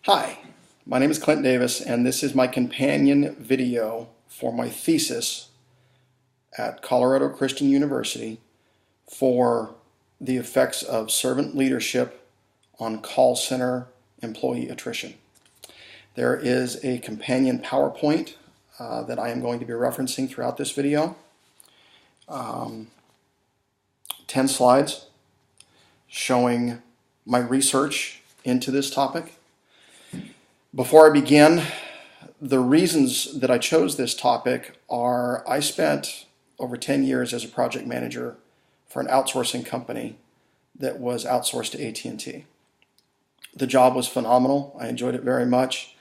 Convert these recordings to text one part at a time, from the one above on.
Hi, my name is Clint Davis, and this is my companion video for my thesis at Colorado Christian University for the effects of servant leadership on call center employee attrition. There is a companion PowerPoint that I am going to be referencing throughout this video. 10 slides showing my research into this topic. Before I begin, the reasons that I chose this topic are I spent over 10 years as a project manager for an outsourcing company that was outsourced to AT&T. The job was phenomenal. I enjoyed it very much.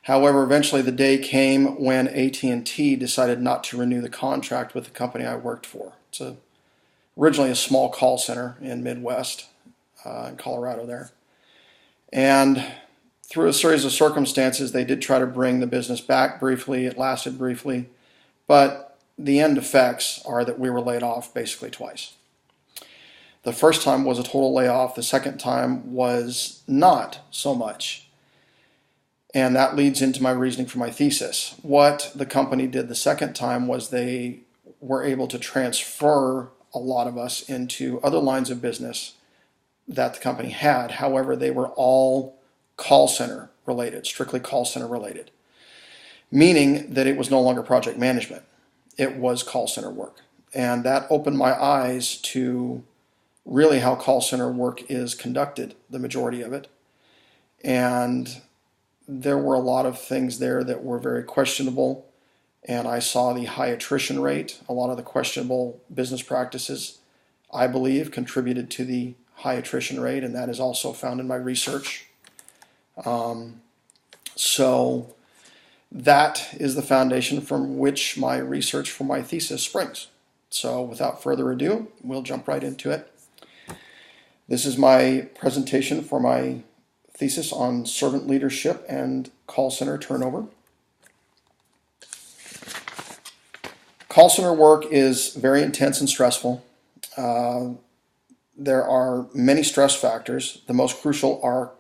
However, eventually the day came when AT&T decided not to renew the contract with the company I worked for. It's originally a small call center in Midwest, in Colorado there. And through a series of circumstances, they did try to bring the business back briefly. It lasted briefly, but the end effects are that we were laid off basically twice. The first time was a total layoff. The second time was not so much. And that leads into my reasoning for my thesis. What the company did the second time was they were able to transfer a lot of us into other lines of business that the company had. However, they were all call center related, strictly call center related, meaning that it was no longer project management. It was call center work. And that opened my eyes to really how call center work is conducted, the majority of it. And there were a lot of things there that were very questionable. And I saw the high attrition rate, a lot of the questionable business practices, I believe, contributed to the high attrition rate, and that is also found in my research. So that is the foundation from which my research for my thesis springs. So without further ado, we'll jump right into it. This is my presentation for my thesis on servant leadership and call center turnover. Call center work is very intense and stressful. There are many stress factors. The most crucial are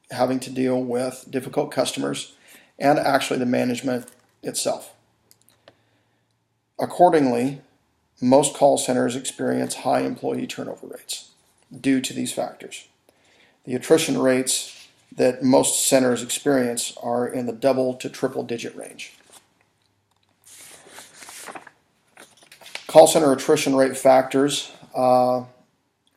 having to deal with difficult customers and actually the management itself. Accordingly, most call centers experience high employee turnover rates due to these factors. The attrition rates that most centers experience are in the double to triple digit range. Call center attrition rate factors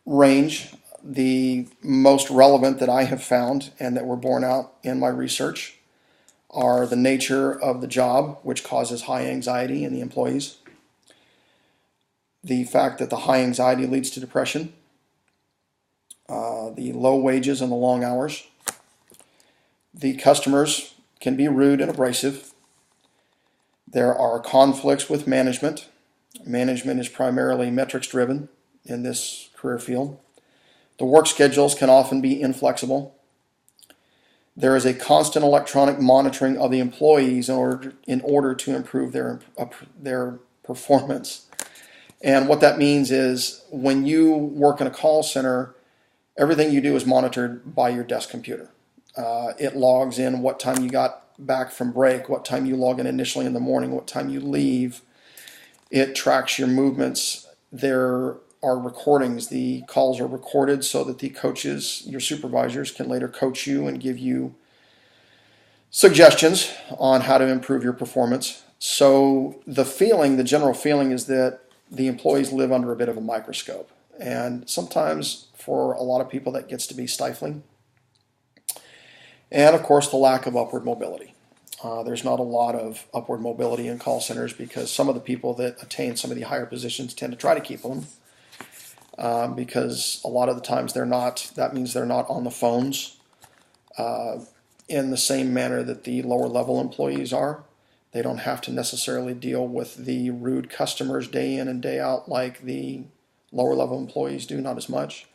range. The most relevant that I have found and that were borne out in my research are the nature of the job, which causes high anxiety in the employees, the fact that the high anxiety leads to depression, the low wages and the long hours. The customers can be rude and abrasive. There are conflicts with management. Management is primarily metrics driven in this career field. The work schedules can often be inflexible. There is a constant electronic monitoring of the employees in order to improve their performance. And what that means is when you work in a call center, everything you do is monitored by your desk computer. It logs in what time you got back from break, what time you log in initially in the morning, what time you leave. It tracks your movements. There are recordings. The calls are recorded so that the coaches, your supervisors, can later coach you and give you suggestions on how to improve your performance. So the general feeling is that the employees live under a bit of a microscope. And sometimes for a lot of people that gets to be stifling. And of course the lack of upward mobility. There's not a lot of upward mobility in call centers because some of the people that attain some of the higher positions tend to try to keep them. Because a lot of the times that means they're not on the phones in the same manner that the lower level employees are. They don't have to necessarily deal with the rude customers day in and day out like the lower level employees do, not as much.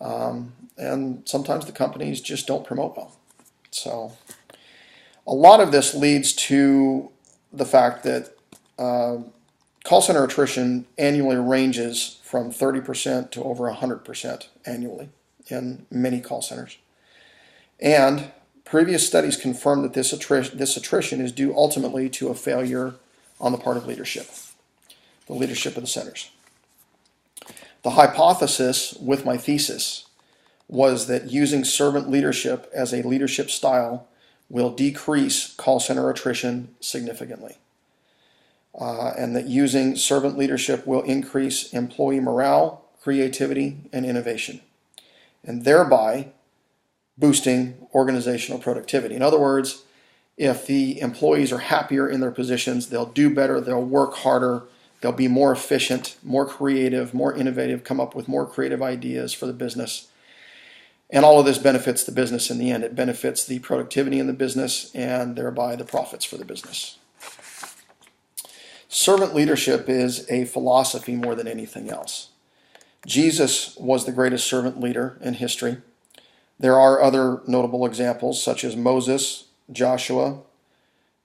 And sometimes the companies just don't promote well. So a lot of this leads to the fact that call center attrition annually ranges from 30% to over 100% annually in many call centers. And Previous studies confirm that this attrition is due ultimately to a failure on the part of leadership, the leadership of the centers. The hypothesis with my thesis was that using servant leadership as a leadership style will decrease call center attrition significantly. And that using servant leadership will increase employee morale, creativity, and innovation, and thereby boosting organizational productivity. In other words, if the employees are happier in their positions, they'll do better, they'll work harder, they'll be more efficient, more creative, more innovative, come up with more creative ideas for the business. And all of this benefits the business in the end. It benefits the productivity in the business and thereby the profits for the business. Servant leadership is a philosophy more than anything else. Jesus was the greatest servant leader in history. There are other notable examples such as Moses, Joshua,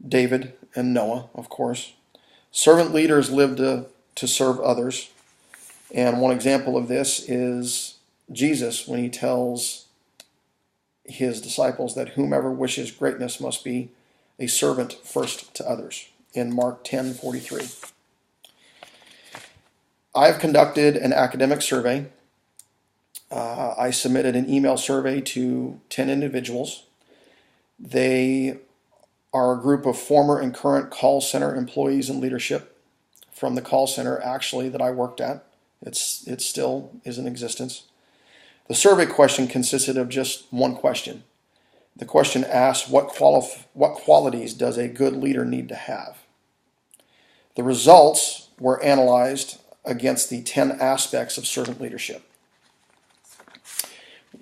David, and Noah, of course. Servant leaders lived to serve others. And one example of this is Jesus when he tells his disciples that whomever wishes greatness must be a servant first to others in Mark 10:43. I've conducted an academic survey. I submitted an email survey to 10 individuals. They are a group of former and current call center employees and leadership from the call center actually that I worked at. It still is in existence. The survey question consisted of just one question. The question asked, what qualities does a good leader need to have? The results were analyzed against the 10 aspects of servant leadership,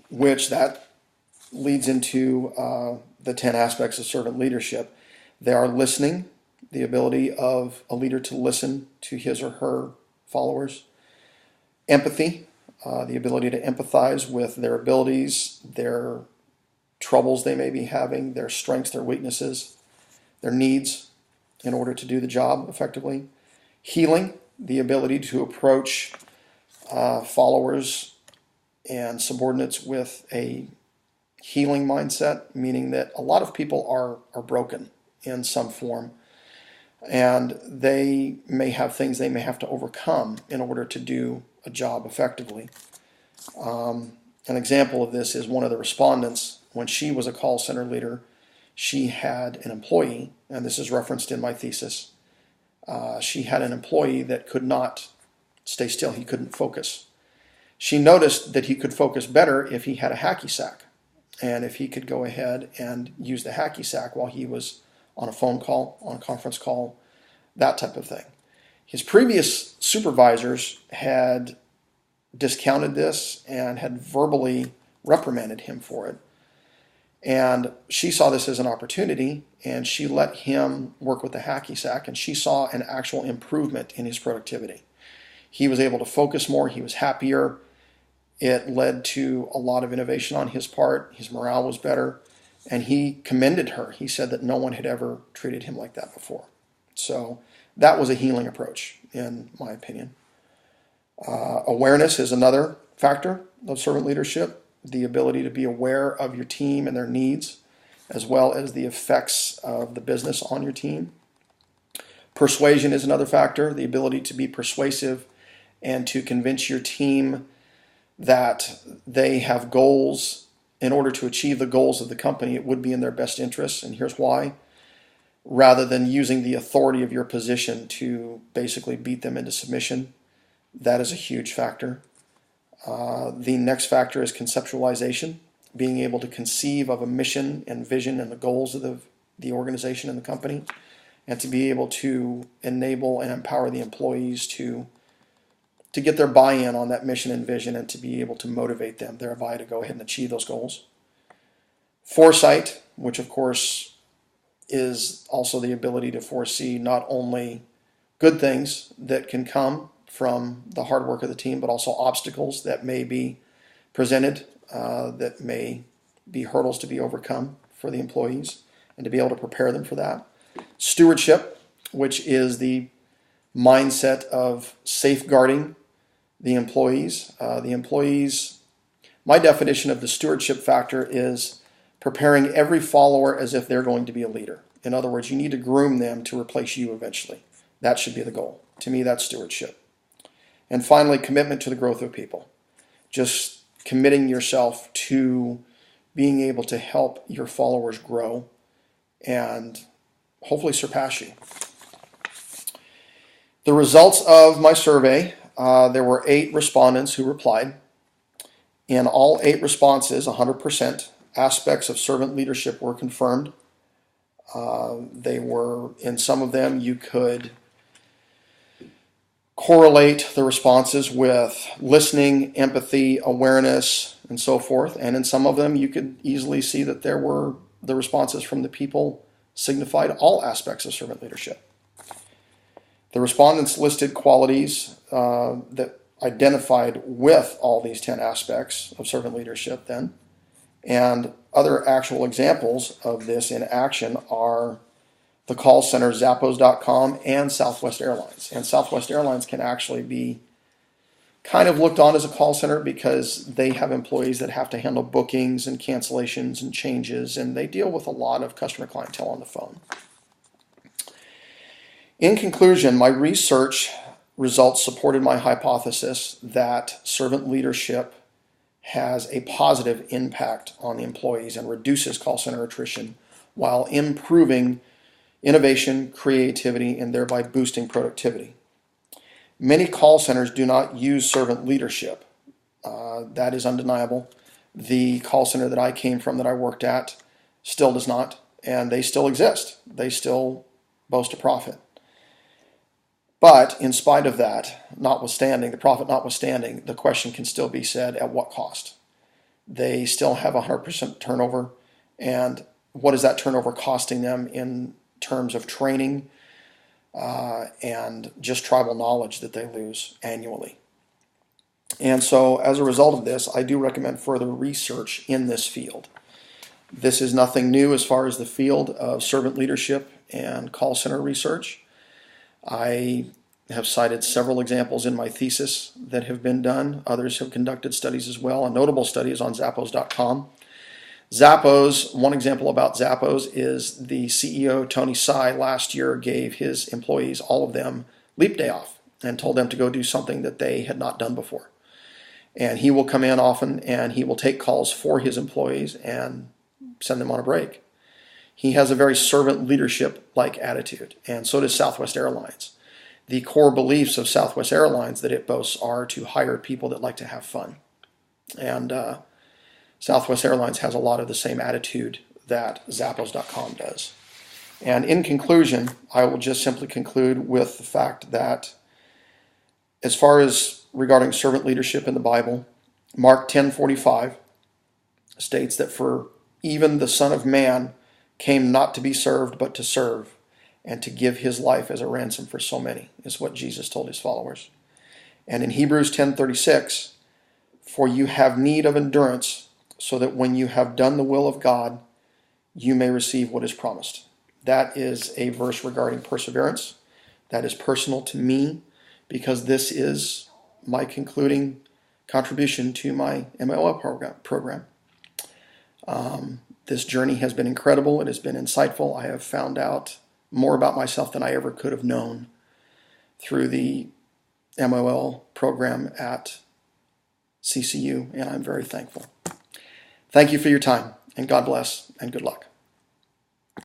which that leads into the 10 aspects of servant leadership. They are listening, the ability of a leader to listen to his or her followers. Empathy, the ability to empathize with their abilities, their troubles they may be having, their strengths, their weaknesses, their needs in order to do the job effectively. Healing, the ability to approach followers and subordinates with a healing mindset, meaning that a lot of people are broken in some form, and they may have things they may have to overcome in order to do a job effectively. An example of this is one of the respondents, when she was a call center leader, she had an employee, and this is referenced in my thesis. She had an employee that could not stay still. He couldn't focus. She noticed that he could focus better if he had a hacky sack, and if he could go ahead and use the hacky sack while he was on a phone call, on a conference call, that type of thing. His previous supervisors had discounted this and had verbally reprimanded him for it. And she saw this as an opportunity, and she let him work with the hacky sack, and she saw an actual improvement in his productivity. He was able to focus more, he was happier. It led to a lot of innovation on his part. His morale was better, and he commended her. He said that no one had ever treated him like that before. So that was a healing approach, in my opinion. Awareness is another factor of servant leadership. The ability to be aware of your team and their needs, as well as the effects of the business on your team. Persuasion is another factor, the ability to be persuasive and to convince your team that they have goals. In order to achieve the goals of the company, it would be in their best interests, and here's why. Rather than using the authority of your position to basically beat them into submission, that is a huge factor. The next factor is conceptualization, being able to conceive of a mission and vision and the goals of the organization and the company, and to be able to enable and empower the employees to get their buy-in on that mission and vision, and to be able to motivate them thereby to go ahead and achieve those goals. Foresight, which of course is also the ability to foresee not only good things that can come from the hard work of the team, but also obstacles that may be presented, that may be hurdles to be overcome for the employees, and to be able to prepare them for that. Stewardship, which is the mindset of safeguarding the employees. My definition of the stewardship factor is preparing every follower as if they're going to be a leader. In other words, you need to groom them to replace you eventually. That should be the goal. To me, that's stewardship. And finally, commitment to the growth of people. Just committing yourself to being able to help your followers grow and hopefully surpass you. The results of my survey, there were 8 respondents who replied. In all 8 responses, 100%, aspects of servant leadership were confirmed. They were, in some of them, you could correlate the responses with listening, empathy, awareness, and so forth. And in some of them, you could easily see that there were the responses from the people signified all aspects of servant leadership. The respondents listed qualities that identified with all these 10 aspects of servant leadership then. And other actual examples of this in action are the call center Zappos.com and Southwest Airlines. And Southwest Airlines can actually be kind of looked on as a call center because they have employees that have to handle bookings and cancellations and changes, and they deal with a lot of customer clientele on the phone. In conclusion, my research results supported my hypothesis that servant leadership has a positive impact on the employees and reduces call center attrition while improving innovation, creativity, and thereby boosting productivity. Many call centers do not use servant leadership. That is undeniable. The call center that I came from, that I worked at, still does not, and they still exist. They still boast a profit. But in spite of that, notwithstanding, the profit notwithstanding, the question can still be said, at what cost? They still have 100% turnover, and what is that turnover costing them in terms of training and just tribal knowledge that they lose annually? And so as a result of this, I do recommend further research in this field. This is nothing new as far as the field of servant leadership and call center research. I have cited several examples in my thesis that have been done. Others have conducted studies as well. A notable study is on Zappos.com. Zappos, one example about Zappos is the CEO, Tony Tsai, last year gave his employees, all of them, leap day off and told them to go do something that they had not done before. And he will come in often and he will take calls for his employees and send them on a break. He has a very servant leadership-like attitude, and so does Southwest Airlines. The core beliefs of Southwest Airlines that it boasts are to hire people that like to have fun. And Southwest Airlines has a lot of the same attitude that Zappos.com does. And in conclusion, I will just simply conclude with the fact that as far as regarding servant leadership in the Bible, Mark 10:45 states that for even the Son of Man came not to be served, but to serve, and to give his life as a ransom for so many, is what Jesus told his followers. And in Hebrews 10:36, for you have need of endurance, so that when you have done the will of God, you may receive what is promised. That is a verse regarding perseverance. That is personal to me, because this is my concluding contribution to my MLO program. This journey has been incredible. It has been insightful. I have found out more about myself than I ever could have known through the MOL program at CCU, and I'm very thankful. Thank you for your time, and God bless, and good luck.